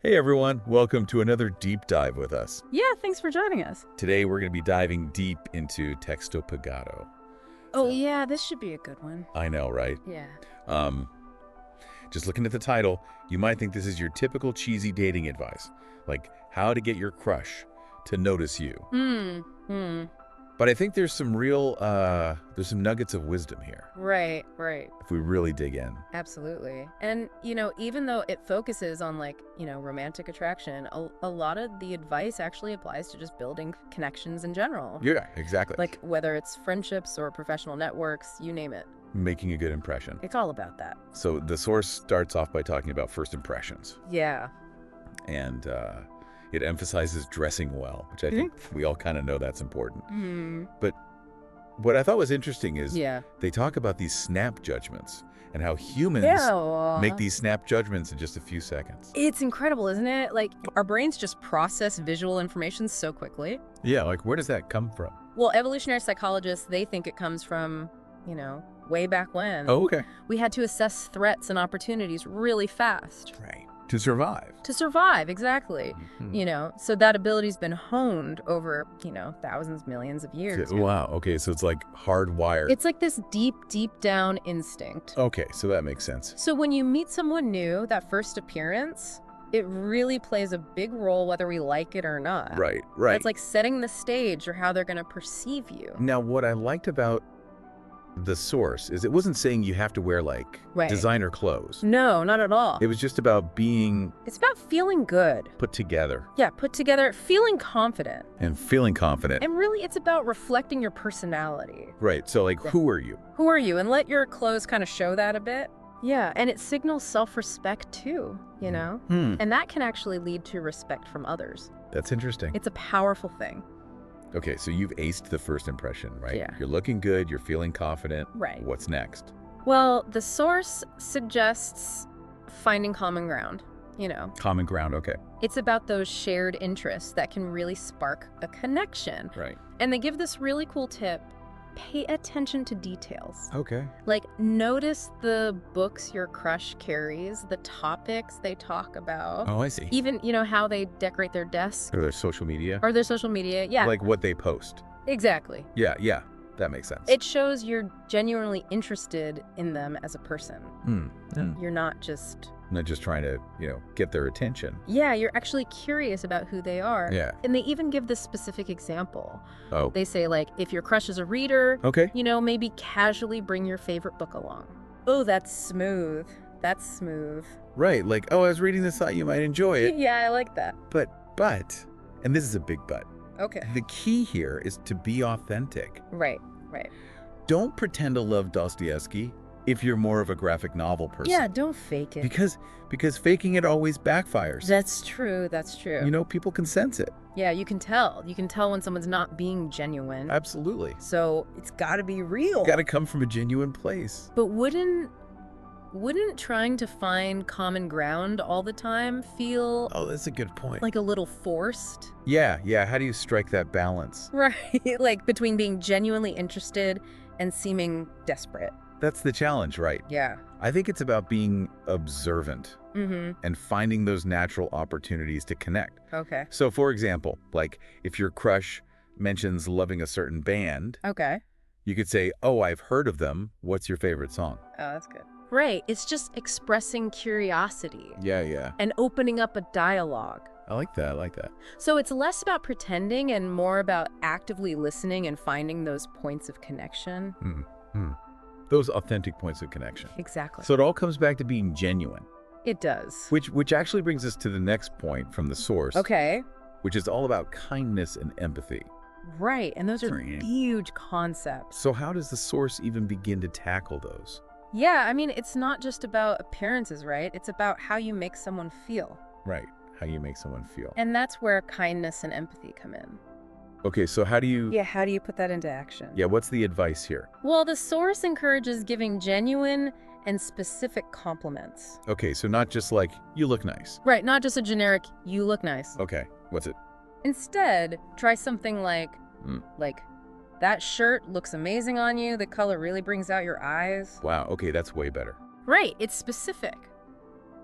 Hey everyone, welcome to another deep dive with us. Yeah, thanks for joining us. Today we're going to be diving deep into texto pagado. Oh, yeah, this should be a good one. I know, right? Yeah. Um, just looking at the title, you might think this is your typical cheesy dating advice, like how to get your crush to notice you. But I think there's some there's some nuggets of wisdom here. Right. If we really dig in. Absolutely. And, even though it focuses on, romantic attraction, a lot of the advice actually applies to just building connections in general. Yeah, exactly. Like, whether it's friendships or professional networks, you name it. Making a good impression. It's all about that. So the source starts off by talking about first impressions. Yeah. And it emphasizes dressing well, which I think we all kind of know that's important. But what I thought was interesting is they talk about these snap judgments and how humans make these snap judgments in just a few seconds. It's incredible, isn't it? Like, our brains just process visual information so quickly. Yeah, like where does that come from? Well, evolutionary psychologists, they think it comes from, way back when. Oh, okay. We had to assess threats and opportunities really fast. Right. To survive. To survive, exactly. So that ability's been honed over, thousands, millions of years. Wow. Okay, so it's like hardwired. It's like this deep, deep down instinct. Okay, so that makes sense. So when you meet someone new, that first appearance, it really plays a big role whether we like it or not. Right. It's like setting the stage or how they're going to perceive you. Now, what I liked about the source is it wasn't saying you have to wear designer clothes. No, not at all. It was just about being... It's about feeling good. Put together. Yeah, put together, feeling confident. And feeling confident. And really, it's about reflecting your personality. Right, so who are you? Who are you? And let your clothes kind of show that a bit. Yeah, and it signals self-respect too, And that can actually lead to respect from others. That's interesting. It's a powerful thing. Okay, so you've aced the first impression, right? Yeah. You're looking good, you're feeling confident. Right. What's next? Well, the source suggests finding common ground, Common ground, okay. It's about those shared interests that can really spark a connection. Right. And they give this really cool tip. Pay attention to details. Okay. Like, notice the books your crush carries, the topics they talk about. Oh, I see. Even, how they decorate their desk. Or their social media. Or their social media, yeah. Like what they post. Exactly. Yeah, that makes sense. It shows you're genuinely interested in them as a person. You're not just... Not just trying to, get their attention. Yeah, you're actually curious about who they are. Yeah. And they even give this specific example. Oh. They say, if your crush is a reader, okay, maybe casually bring your favorite book along. Oh, that's smooth. That's smooth. Right, I was reading this, thought you might enjoy it. Yeah, I like that. But, and this is a big but. Okay. The key here is to be authentic. Right. Don't pretend to love Dostoevsky if you're more of a graphic novel person. Yeah, don't fake it. Because faking it always backfires. That's true. People can sense it. Yeah, you can tell. You can tell when someone's not being genuine. Absolutely. So it's got to be real. Got to come from a genuine place. But wouldn't trying to find common ground all the time feel... Oh, that's a good point. Like a little forced? Yeah. How do you strike that balance? Right. Between being genuinely interested and seeming desperate. That's the challenge, right? Yeah. I think it's about being observant and finding those natural opportunities to connect. Okay. So, for example, if your crush mentions loving a certain band, okay, you could say, "Oh, I've heard of them. What's your favorite song?" Oh, that's good. Right. It's just expressing curiosity. Yeah. And opening up a dialogue. I like that. So it's less about pretending and more about actively listening and finding those points of connection. Those authentic points of connection. Exactly. So it all comes back to being genuine. It does. Which actually brings us to the next point from the source. Okay. Which is all about kindness and empathy. Right. And those are huge concepts. So how does the source even begin to tackle those? Yeah, I mean, it's not just about appearances, right? It's about how you make someone feel. Right. How you make someone feel. And that's where kindness and empathy come in. Okay, so how do you... Yeah, how do you put that into action? Yeah, what's the advice here? Well, the source encourages giving genuine and specific compliments. Okay, so not just you look nice. Right, not just a generic, you look nice. Okay, what's it? Instead, try something like, that shirt looks amazing on you, the color really brings out your eyes. Wow, okay, that's way better. Right, it's specific.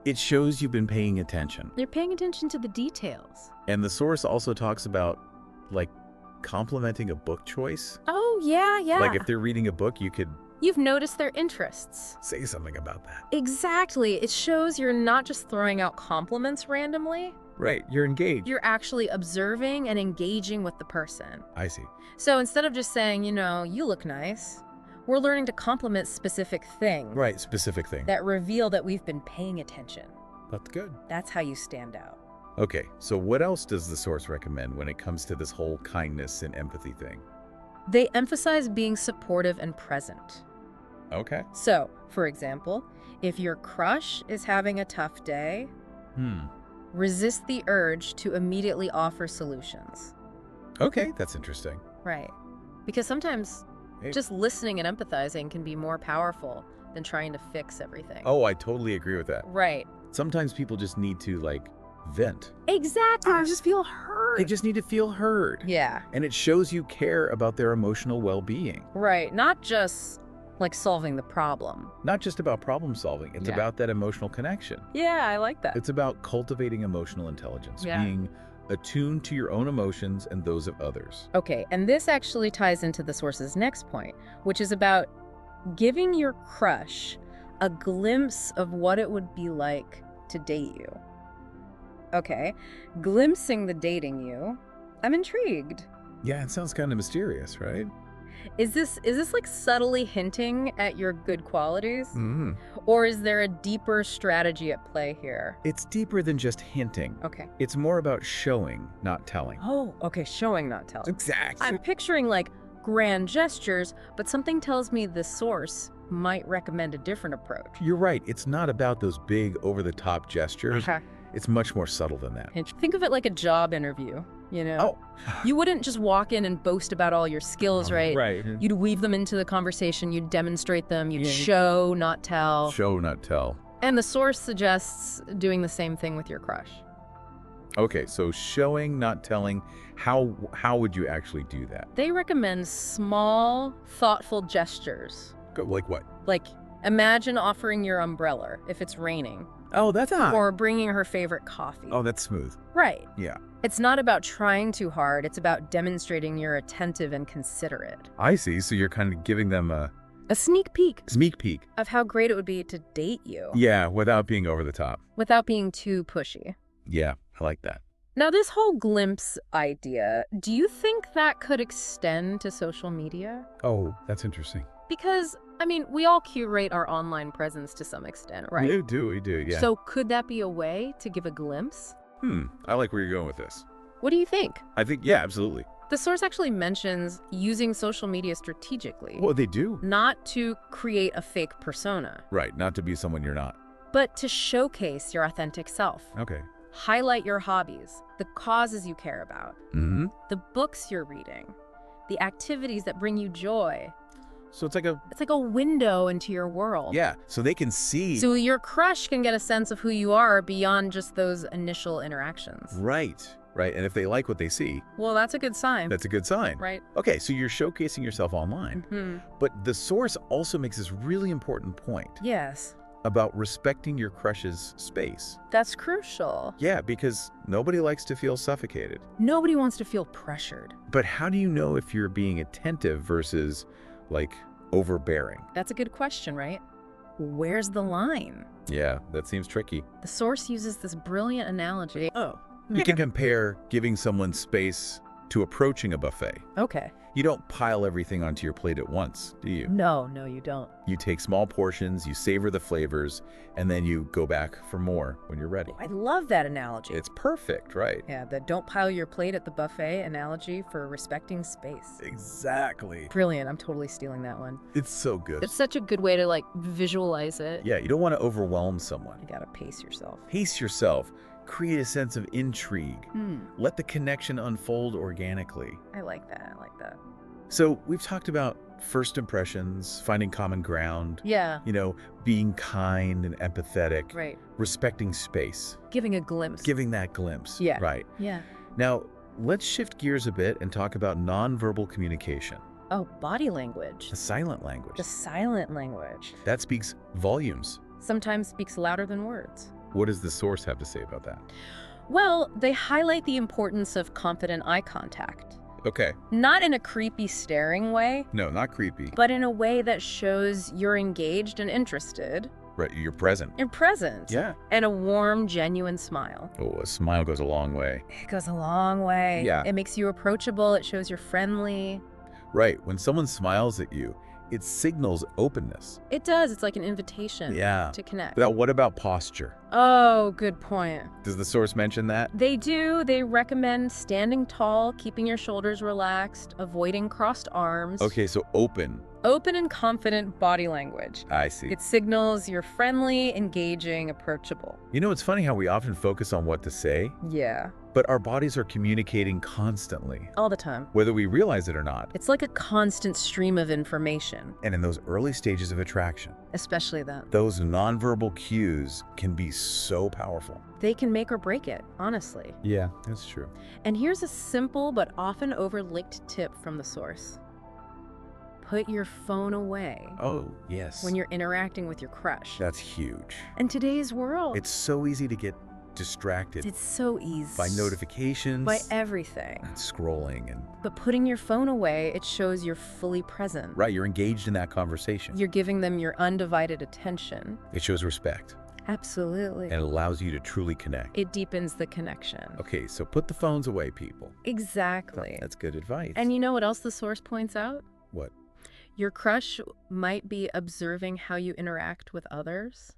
It shows you've been paying attention. You're paying attention to the details. And the source also talks about, like, complimenting a book choice. Oh, yeah, yeah. Like, if they're reading a book, you could... You've noticed their interests. Say something about that. Exactly. It shows you're not just throwing out compliments randomly. Right, you're engaged. You're actually observing and engaging with the person. I see. So instead of just saying, you look nice, we're learning to compliment specific things. Right, specific thing. That reveal that we've been paying attention. That's good. That's how you stand out. Okay, so what else does the source recommend when it comes to this whole kindness and empathy thing? They emphasize being supportive and present. Okay. So, for example, if your crush is having a tough day, resist the urge to immediately offer solutions. Okay, that's interesting. Right. Because sometimes just listening and empathizing can be more powerful than trying to fix everything. Oh, I totally agree with that. Right. Sometimes people just need to, like, vent. Exactly. Just feel heard. They just need to feel heard. Yeah. And it shows you care about their emotional well-being. Right. Not just, like, solving the problem. Not just about problem solving. It's about that emotional connection. Yeah, I like that. It's about cultivating emotional intelligence, being attuned to your own emotions and those of others. Okay, and this actually ties into the source's next point, which is about giving your crush a glimpse of what it would be like to date you. Okay, glimpsing the dating you. I'm intrigued. Yeah, it sounds kind of mysterious, right? Is this like subtly hinting at your good qualities? Mm-hmm. Or is there a deeper strategy at play here? It's deeper than just hinting. Okay. It's more about showing, not telling. Oh, okay, showing, not telling. Exactly. I'm picturing like grand gestures, but something tells me the source might recommend a different approach. You're right. It's not about those big, over-the-top gestures. It's much more subtle than that. Think of it like a job interview, Oh. You wouldn't just walk in and boast about all your skills, right? Right. You'd weave them into the conversation, you'd demonstrate them, you'd show, not tell. Show, not tell. And the source suggests doing the same thing with your crush. Okay, so showing, not telling, how would you actually do that? They recommend small, thoughtful gestures. Like what? Like, imagine offering your umbrella if it's raining. Oh, that's hot. Or bringing her favorite coffee. Oh, that's smooth. Right. Yeah. It's not about trying too hard. It's about demonstrating you're attentive and considerate. I see. So you're kind of giving them a sneak peek. Sneak peek. Of how great it would be to date you. Yeah, without being over the top. Without being too pushy. Yeah, I like that. Now, this whole glimpse idea, do you think that could extend to social media? Oh, that's interesting. Because, we all curate our online presence to some extent, right? We do, yeah. So could that be a way to give a glimpse? I like where you're going with this. What do you think? I think, yeah, absolutely. The source actually mentions using social media strategically. Well, they do. Not to create a fake persona. Right, not to be someone you're not. But to showcase your authentic self. Okay. Highlight your hobbies, the causes you care about, the books you're reading, the activities that bring you joy. So it's like a window into your world. Yeah, so they can see. So your crush can get a sense of who you are beyond just those initial interactions. Right. And if they like what they see, well, that's a good sign. That's a good sign. Right. Okay, so you're showcasing yourself online. But the source also makes this really important point. Yes. About respecting your crush's space. That's crucial. Yeah, because nobody likes to feel suffocated. Nobody wants to feel pressured. But how do you know if you're being attentive versus, like, overbearing? That's a good question, right? Where's the line? Yeah, that seems tricky. The source uses this brilliant analogy. You can compare giving someone space to approaching a buffet. Okay. You don't pile everything onto your plate at once, do you? No, you don't. You take small portions, you savor the flavors, and then you go back for more when you're ready. I love that analogy. It's perfect, right? Yeah, the don't pile your plate at the buffet analogy for respecting space. Exactly. Brilliant. I'm totally stealing that one. It's so good. It's such a good way to, like, visualize it. Yeah, you don't want to overwhelm someone. You gotta pace yourself. Pace yourself. Create a sense of intrigue. Let the connection unfold organically. I like that. So we've talked about first impressions, finding common ground. Yeah. Being kind and empathetic. Right. Respecting space. Giving a glimpse. Giving that glimpse. Yeah. Right. Yeah. Now, let's shift gears a bit and talk about nonverbal communication. Oh, body language. The silent language. The silent language. That speaks volumes. Sometimes speaks louder than words. What does the source have to say about that? Well, they highlight the importance of confident eye contact. Okay. Not in a creepy staring way. No, not creepy. But in a way that shows you're engaged and interested. Right, you're present. You're present. Yeah. And a warm, genuine smile. Oh, a smile goes a long way. It goes a long way. Yeah. It makes you approachable. It shows you're friendly. Right. When someone smiles at you, it signals openness. It does. It's like an invitation to connect. Now, what about posture? Oh, good point. Does the source mention that? They do. They recommend standing tall, keeping your shoulders relaxed, avoiding crossed arms. Okay, so open. Open and confident body language. I see. It signals you're friendly, engaging, approachable. You know, it's funny how we often focus on what to say. Yeah. But our bodies are communicating constantly. All the time. Whether we realize it or not. It's like a constant stream of information. And in those early stages of attraction. Especially that. Those nonverbal cues can be so powerful. They can make or break it, honestly. Yeah, that's true. And here's a simple but often overlooked tip from the source. Put your phone away. Oh, yes. When you're interacting with your crush. That's huge. In today's world. It's so easy to get distracted. It's so easy. By notifications. By everything. And scrolling. But putting your phone away, it shows you're fully present. Right, you're engaged in that conversation. You're giving them your undivided attention. It shows respect. Absolutely. And it allows you to truly connect. It deepens the connection. Okay, so put the phones away, people. Exactly. That's good advice. And you know what else the source points out? What? Your crush might be observing how you interact with others.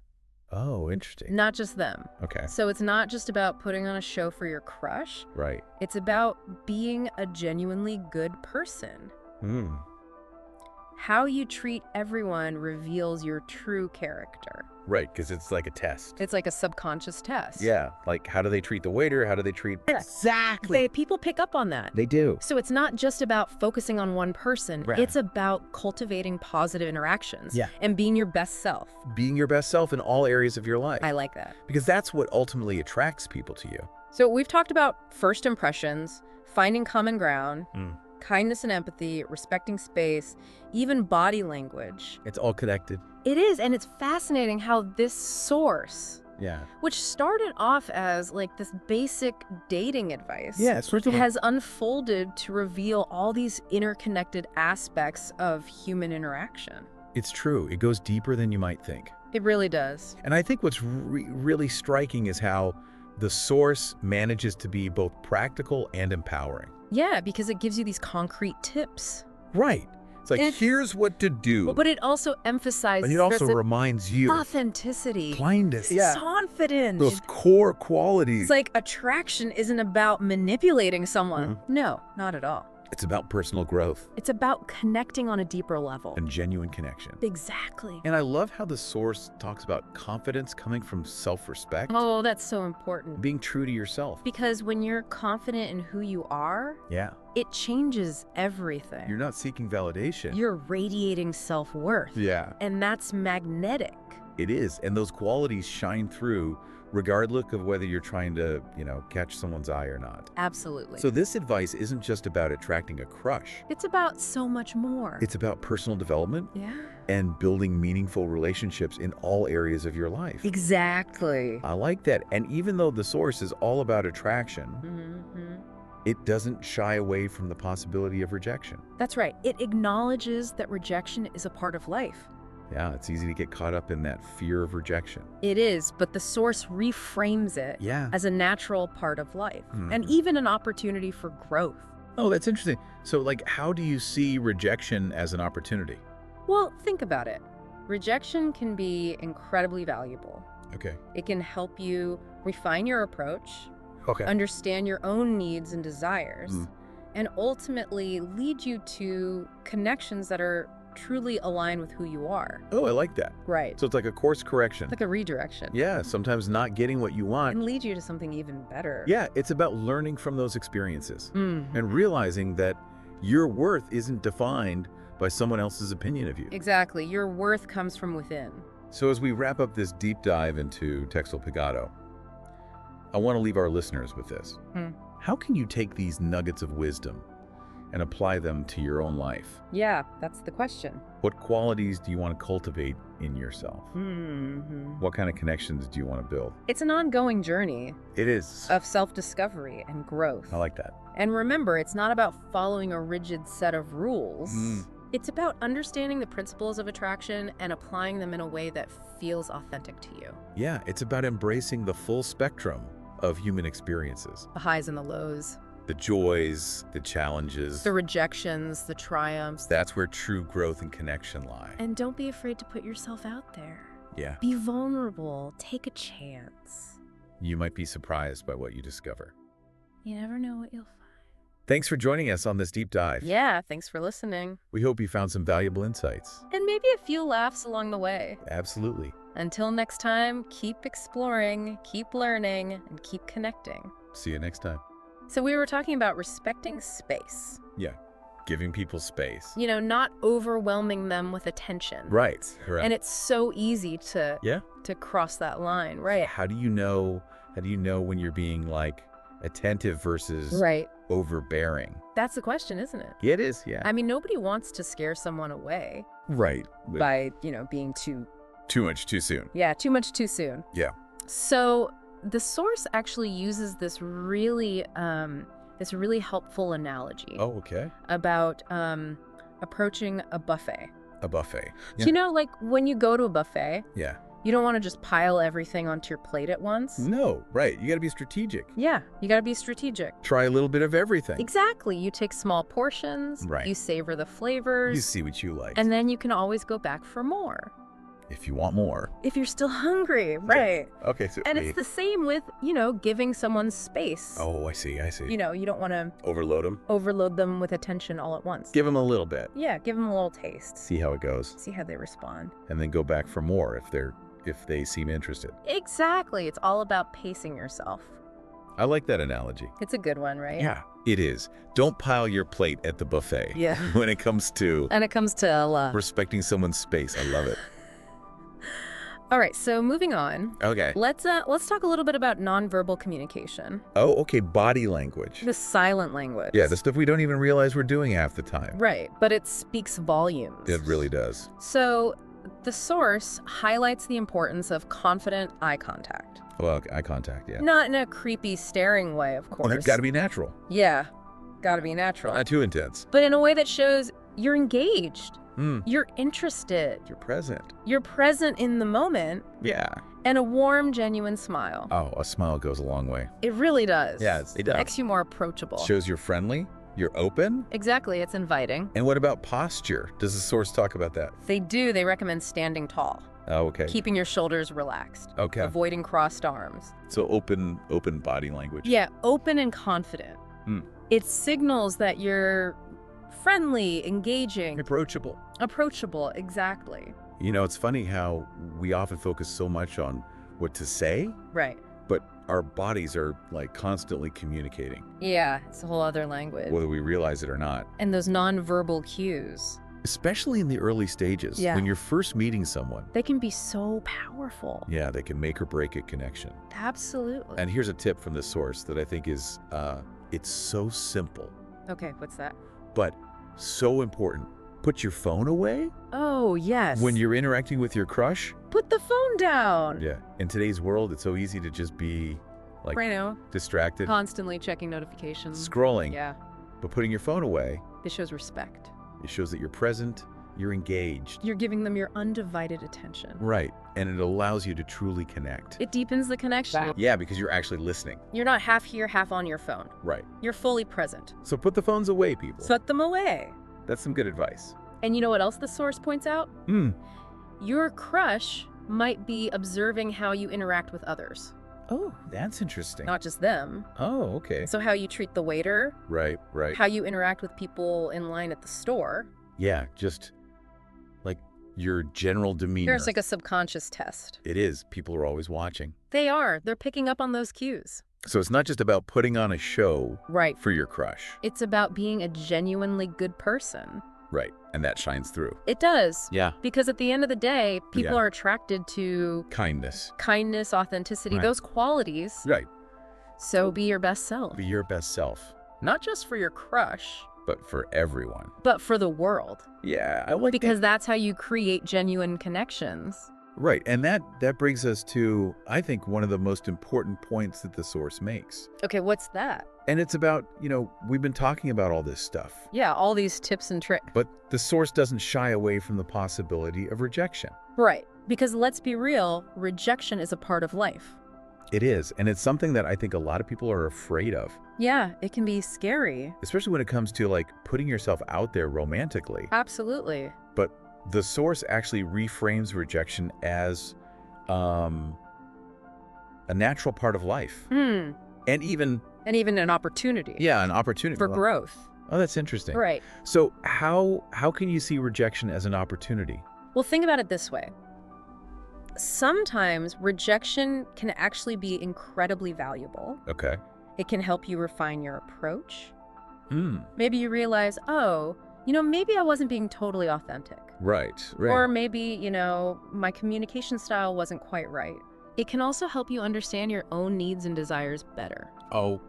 Oh, interesting. Not just them. Okay. So it's not just about putting on a show for your crush. Right. It's about being a genuinely good person. How you treat everyone reveals your true character. Right, because it's like a test. It's like a subconscious test. Yeah, like how do they treat the waiter? How do they treat... Exactly. People pick up on that. They do. So it's not just about focusing on one person. Right. It's about cultivating positive interactions. Yeah. And being your best self. Being your best self in all areas of your life. I like that. Because that's what ultimately attracts people to you. So we've talked about first impressions, finding common ground, kindness and empathy, respecting space, even body language. It's all connected. It is, and it's fascinating how this source, which started off as like this basic dating advice, has unfolded to reveal all these interconnected aspects of human interaction. It's true. It goes deeper than you might think. It really does. And I think what's really striking is how the source manages to be both practical and empowering. Yeah, because it gives you these concrete tips. Right. It's like, here's what to do. But it also emphasizes... And it also reminds you... authenticity. Kindness. Confidence. Those core qualities. It's like attraction isn't about manipulating someone. No, not at all. It's about personal growth. It's about connecting on a deeper level. And genuine connection. Exactly. And I love how the source talks about confidence coming from self-respect. Oh, that's so important. Being true to yourself. Because when you're confident in who you are, it changes everything. You're not seeking validation. You're radiating self-worth. Yeah. And that's magnetic. It is. And those qualities shine through regardless of whether you're trying to, catch someone's eye or not. Absolutely. So this advice isn't just about attracting a crush. It's about so much more. It's about personal development and building meaningful relationships in all areas of your life. Exactly. I like that. And even though the source is all about attraction, it doesn't shy away from the possibility of rejection. That's right. It acknowledges that rejection is a part of life. Yeah, it's easy to get caught up in that fear of rejection. It is, but the source reframes it as a natural part of life and even an opportunity for growth. Oh, that's interesting. So, how do you see rejection as an opportunity? Well, think about it. Rejection can be incredibly valuable. Okay. It can help you refine your approach, understand your own needs and desires, and ultimately lead you to connections that are truly align with who you are. Oh, I like that. Right. So it's like a course correction. Like a redirection. Yeah, sometimes not getting what you want can lead you to something even better. Yeah, it's about learning from those experiences and realizing that your worth isn't defined by someone else's opinion of you. Exactly. Your worth comes from within. So as we wrap up this deep dive into Texto Pegado, I want to leave our listeners with this. How can you take these nuggets of wisdom and apply them to your own life. Yeah, that's the question. What qualities do you want to cultivate in yourself? Mm-hmm. What kind of connections do you want to build? It's an ongoing journey. It is. Of self-discovery and growth. I like that. And remember, it's not about following a rigid set of rules. It's about understanding the principles of attraction and applying them in a way that feels authentic to you. Yeah, it's about embracing the full spectrum of human experiences. The highs and the lows. The joys, the challenges. The rejections, the triumphs. That's where true growth and connection lie. And don't be afraid to put yourself out there. Yeah. Be vulnerable. Take a chance. You might be surprised by what you discover. You never know what you'll find. Thanks for joining us on this deep dive. Yeah, thanks for listening. We hope you found some valuable insights. And maybe a few laughs along the way. Absolutely. Until next time, keep exploring, keep learning, and keep connecting. See you next time. So we were talking about respecting space. Yeah, giving people space. You know, not overwhelming them with attention. Right. And it's so easy to cross that line, right? How do you know when you're being like attentive versus overbearing? That's the question, isn't it? Yeah, it is, yeah. I mean, nobody wants to scare someone away. Right. By, being too much too soon. Yeah, too much too soon. Yeah. So the source actually uses this really helpful analogy. Oh, okay. About approaching a buffet. A buffet. Yeah. You know, like when you go to a buffet. Yeah. You don't want to just pile everything onto your plate at once. No, right. You got to be strategic. Yeah, you got to be strategic. Try a little bit of everything. Exactly. You take small portions. Right. You savor the flavors. You see what you like. And then you can always go back for more. If you want more. If you're still hungry, right. Okay, so and it's the same with, giving someone space. Oh, I see. You don't want to overload them with attention all at once. Give them a little bit. Yeah, give them a little taste. See how it goes. See how they respond. And then go back for more if they seem interested. Exactly. It's all about pacing yourself. I like that analogy. It's a good one, right? Yeah, it is. Don't pile your plate at the buffet. Yeah. When it comes to respecting someone's space. I love it. All right, so moving on. Okay. Let's talk a little bit about nonverbal communication. Oh, okay, body language. The silent language. Yeah, the stuff we don't even realize we're doing half the time. Right, but it speaks volumes. It really does. So the source highlights the importance of confident eye contact. Well, eye contact, yeah. Not in a creepy staring way, of course. It's got to be natural. Yeah, got to be natural. Not too intense. But in a way that shows you're engaged. You're interested. You're present. You're present in the moment. Yeah. And a warm, genuine smile. Oh, a smile goes a long way. It really does. Yeah, it does. Makes you more approachable. Shows you're friendly. You're open. Exactly. It's inviting. And what about posture? Does the source talk about that? They do. They recommend standing tall. Oh, okay. Keeping your shoulders relaxed. Okay. Avoiding crossed arms. So open body language. Yeah, open and confident. It signals that you're friendly, engaging. Approachable, exactly. It's funny how we often focus so much on what to say. Right. But our bodies are like constantly communicating. Yeah, it's a whole other language. Whether we realize it or not. And those nonverbal cues. Especially in the early stages. Yeah. When you're first meeting someone. They can be so powerful. Yeah, they can make or break a connection. Absolutely. And here's a tip from the source that I think is, it's so simple. Okay, what's that? But so important. Put your phone away. Oh, yes. When you're interacting with your crush. Put the phone down. Yeah. In today's world, it's so easy to just be like distracted. Constantly checking notifications. Scrolling. Yeah. But putting your phone away. This shows respect. It shows that you're present, you're engaged. You're giving them your undivided attention. Right. And it allows you to truly connect. It deepens the connection. Yeah, because you're actually listening. You're not half here, half on your phone. Right. You're fully present. So put the phones away, people. Put them away. That's some good advice. And you know what else the source points out? Your crush might be observing how you interact with others. Oh, that's interesting. Not just them. Oh, okay. So how you treat the waiter. Right. How you interact with people in line at the store. Yeah, just like your general demeanor. There's like a subconscious test. It is. People are always watching. They are. They're picking up on those cues. So it's not just about putting on a show for your crush. It's about being a genuinely good person. Right. And that shines through. It does. Yeah. Because at the end of the day, people are attracted to kindness, authenticity, those qualities. Right. So be your best self. Be your best self. Not just for your crush, But for everyone. But for the world. Yeah, I like Because that's how you create genuine connections. Right, and that brings us to, I think, one of the most important points that the source makes. Okay, what's that? And it's about, we've been talking about all this stuff. Yeah, all these tips and tricks. But the source doesn't shy away from the possibility of rejection. Right, because let's be real, rejection is a part of life. It is, and it's something that I think a lot of people are afraid of. Yeah, it can be scary. Especially when it comes to, like, putting yourself out there romantically. Absolutely. But the source actually reframes rejection as a natural part of life. And even an opportunity. Yeah, an opportunity. For growth. Oh, that's interesting. Right. So how can you see rejection as an opportunity? Well, think about it this way. Sometimes rejection can actually be incredibly valuable. Okay. It can help you refine your approach. Hmm. Maybe you realize, maybe I wasn't being totally authentic. Right. Or maybe, my communication style wasn't quite right. It can also help you understand your own needs and desires better. Oh.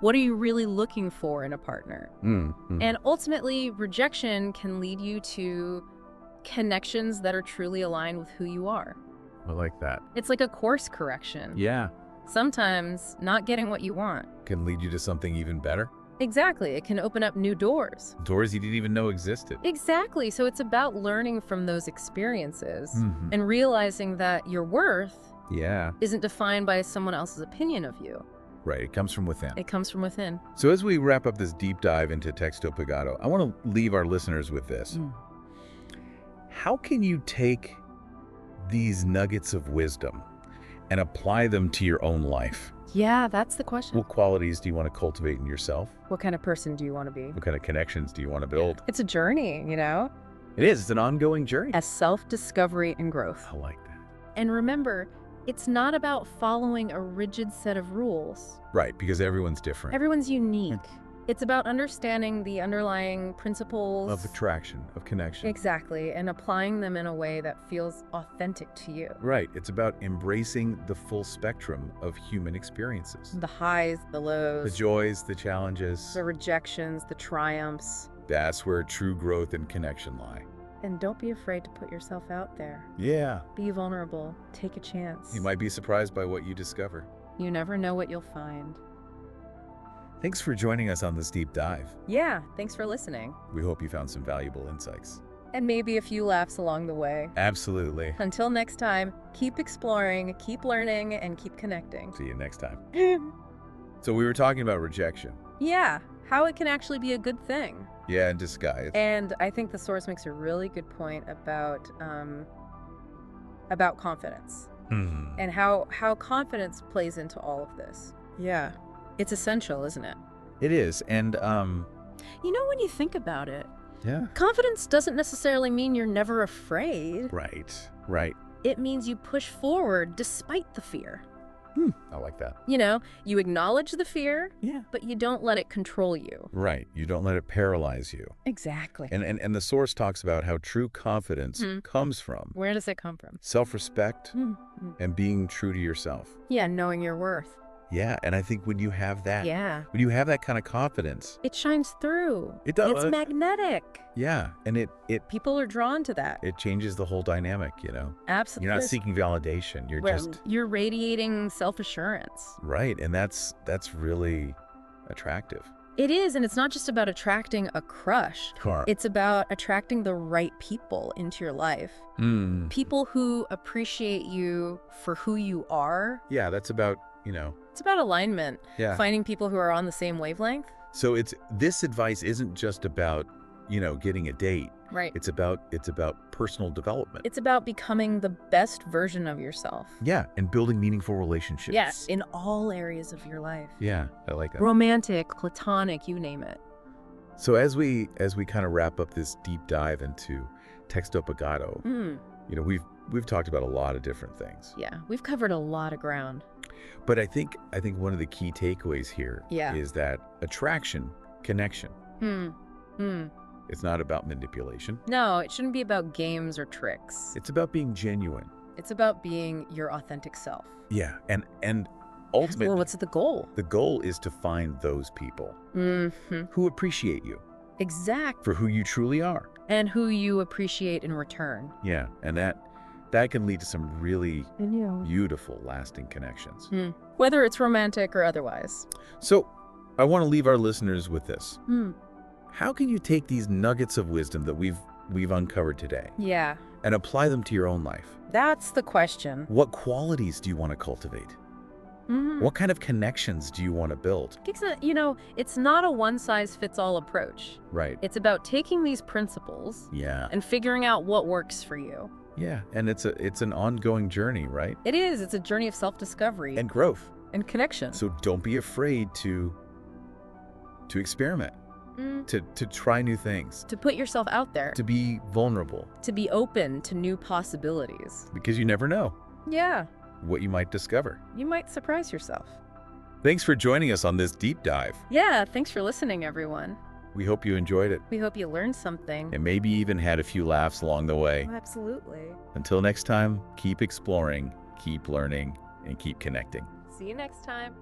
What are you really looking for in a partner? Mm-hmm. And ultimately, rejection can lead you to connections that are truly aligned with who you are. I like that. It's like a course correction. Yeah. Sometimes not getting what you want Can lead you to something even better. Exactly. It can open up new doors. Doors you didn't even know existed. Exactly. So it's about learning from those experiences and realizing that your worth isn't defined by someone else's opinion of you. Right. It comes from within. It comes from within. So as we wrap up this deep dive into Texto Pagado, I want to leave our listeners with this. How can you take these nuggets of wisdom and apply them to your own life? Yeah, that's the question. What qualities do you want to cultivate in yourself? What kind of person do you want to be? What kind of connections do you want to build? It's a journey, It is. It's an ongoing journey. As self-discovery and growth. I like that. And remember, it's not about following a rigid set of rules. Right, because everyone's different. Everyone's unique. It's about understanding the underlying principles Of attraction, of connection. Exactly, and applying them in a way that feels authentic to you. Right. It's about embracing the full spectrum of human experiences. The highs, the lows. The joys, the challenges. The rejections, the triumphs. That's where true growth and connection lie. And don't be afraid to put yourself out there. Yeah. Be vulnerable. Take a chance. You might be surprised by what you discover. You never know what you'll find. Thanks for joining us on this deep dive. Yeah, thanks for listening. We hope you found some valuable insights. And maybe a few laughs along the way. Absolutely. Until next time, keep exploring, keep learning, and keep connecting. See you next time. So we were talking about rejection. Yeah, how it can actually be a good thing. Yeah, in disguise. And I think the source makes a really good point about confidence and how confidence plays into all of this. Yeah. It's essential, isn't it? It is. And, when you think about it, yeah. Confidence doesn't necessarily mean you're never afraid. Right. It means you push forward despite the fear. I like that. You acknowledge the fear, but you don't let it control you. Right. You don't let it paralyze you. Exactly. And the source talks about how true confidence comes from. Where does it come from? Self-respect and being true to yourself. Yeah, knowing your worth. Yeah, and I think when you have that, when you have that kind of confidence, it shines through. It does. It's magnetic. Yeah, and it people are drawn to that. It changes the whole dynamic, Absolutely. You're not seeking validation. You're radiating self-assurance. Right, and that's really attractive. It is, and it's not just about attracting a crush. It's about attracting the right people into your life. People who appreciate you for who you are. Yeah, that's about, It's about alignment. Yeah. Finding people who are on the same wavelength. So this advice isn't just about, getting a date. Right. It's about personal development. It's about becoming the best version of yourself. Yeah, and building meaningful relationships. Yes, in all areas of your life. Yeah, I like that. Romantic, platonic, you name it. So as we kind of wrap up this deep dive into Texto Pagado, we've talked about a lot of different things. Yeah, we've covered a lot of ground. But I think one of the key takeaways here is that attraction, connection. It's not about manipulation. No, it shouldn't be about games or tricks. It's about being genuine. It's about being your authentic self. Yeah, and ultimately, well, what's the goal? The goal is to find those people who appreciate you. Exactly. For who you truly are. And who you appreciate in return. Yeah, and that can lead to some really beautiful, lasting connections. Whether it's romantic or otherwise. So, I want to leave our listeners with this. How can you take these nuggets of wisdom that we've uncovered today? Yeah. And apply them to your own life? That's the question. What qualities do you want to cultivate? What kind of connections do you want to build? It's not a one-size-fits-all approach. Right. It's about taking these principles and figuring out what works for you. Yeah, and it's an ongoing journey, right? It is. It's a journey of self-discovery. And growth. And connection. So don't be afraid to experiment, to try new things. To put yourself out there. To be vulnerable. To be open to new possibilities. Because you never know. Yeah. What you might discover. You might surprise yourself. Thanks for joining us on this deep dive. Yeah, thanks for listening, everyone. We hope you enjoyed it. We hope you learned something. And maybe even had a few laughs along the way. Oh, absolutely. Until next time, keep exploring, keep learning, and keep connecting. See you next time.